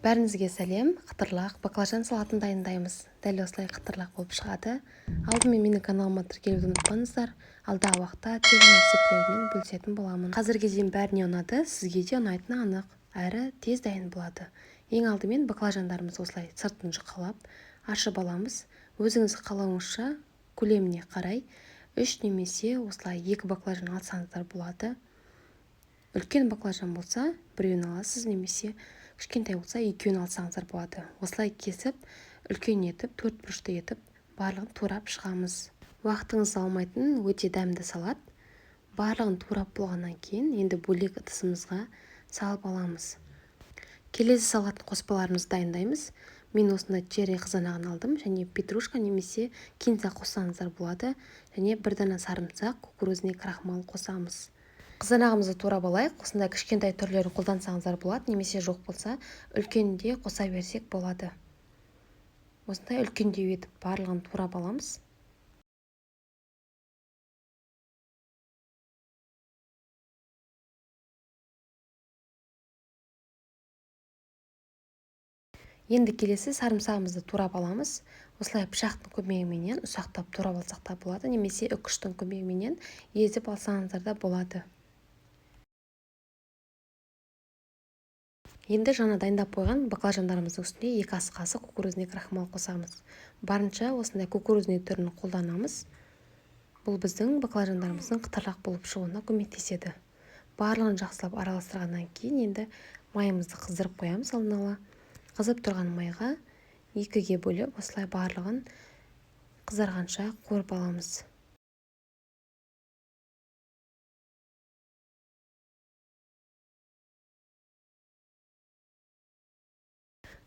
Бәріңізге сәлем. Қытырлақ баклажан салатын дайындаймыз. Дәл осылай қытырлақ болып шығады. Алдымен менің каналыма тіркелуді ұмытпаңыздар. Алдағы уақытта тегін рецепттермен бөлісетін боламын. Қазірге дейін бәріне ұнады, сізге де ұнайтыны анық, әрі тез дайын болады. Ең алдымен баклажандарымызды осылай сыртын жұқалап ашып аламыз. Өзіңіз қалауыңызша көлеміне қарай 3 немесе осылай 2 баклажан алсаңыздар болады. Үлкен баклажан болса, біреуін аласыз, немесе кішкентай болса, екеуін алсаңыздар болады. Осылай кесіп, үлкен етіп, 4 бұрышты етіп, барлығын турап шығамыз. Уақытыңызды алмайтын өте дәмді салат. Барлығын турап болғаннан кейін, енді бөлек ыдысымызға салып аламыз. Келесі салат қоспаларымызды дайындаймыз. Мен осында черри қызанағын алдым, және петрушка немесе кинза қоссаңыздар болады, және бір дана сарымсақ, кукурузный крахмал қосамыз. Қызанағымызды турап алайық. Осында кішкентай түрлерін қолдансаңыздар болады, немесе жоқ болса, үлкенде қоса берсек болады. Осындай үлкендеу етіп барлығын турап аламыз. Енді келесі сарымсағымызды турап аламыз. Осылай пышақтың көмегіменен ұсақтап турап алсақ та болады, немесе үкіштің көмегіменен езіп алсаңыздар да болады. Енді жаңа дайындап қойған баклажандарымыздың үстіне 2 ас қасық кукурузный крахмал қосамыз. Барынша осындай кукурузный түрін қолданамыз. Бұл біздің баклажандарымыздың қытырлақ болып шығуына көмектеседі. Барлығын жақсылап араластырғаннан кейін енді майымызды қыздырып қоямыз алдын ала. Қызып тұрған майға 2-ге бөліп, осылай барлығын қызарғанша қуырып аламыз.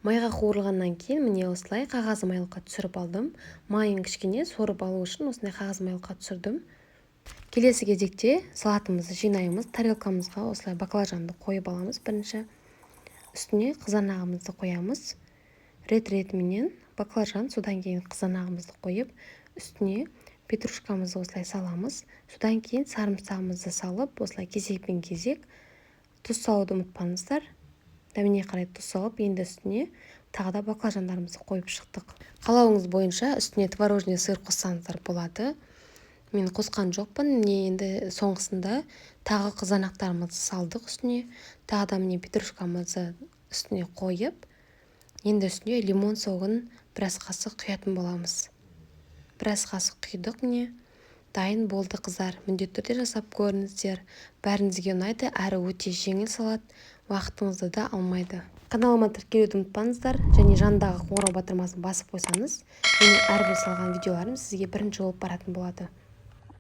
Майға қуырылғаннан кейін міне осылай қағаз майлыққа түсіріп алдым. Майын кішкене сорып алу үшін осындай қағаз майлыққа түсірдім. Келесі кезекте салатымызды жинаймыз. Тарелкамызға осылай баклажанды қойып аламыз бірінші. Үстіне қызанағымызды қоямыз. Рет-ретіменен баклажан, содан кейін қызанағымызды қойып, үстіне петрушкамызды осылай саламыз. Содан кейін сарымсағымызды салып, осылай кезекпен кезек тұз салуды ұмытпаңыздар. Дәміне қарай тұз салып, енді үстіне тағы да баклажандарымызды қойып шықтық. Қалауыңыз бойынша үстіне творожный сыр қоссаңыздар болады. Мен қосқан жоқпын. Енді соңғысында тағы қызанақтарымызды салдық үстіне. Тағы да міне петрушкамызды үстіне қойып, енді үстіне лимон соғын біраз қасық құятын боламыз. Біраз қасық құйдық, міне дайын болды қыздар. Міндетті түрде жасап көріңіздер. Бәріңізге ұнайды, әрі өте жеңіл салат, уақытыңызды да алмайды. Каналыма тіркелуді ұмытпаңыздар, және жанындағы қоңырау батырмасын басып қойсаңыз, менің әрбір салған видеоларым сізге бірінші болып баратын болады.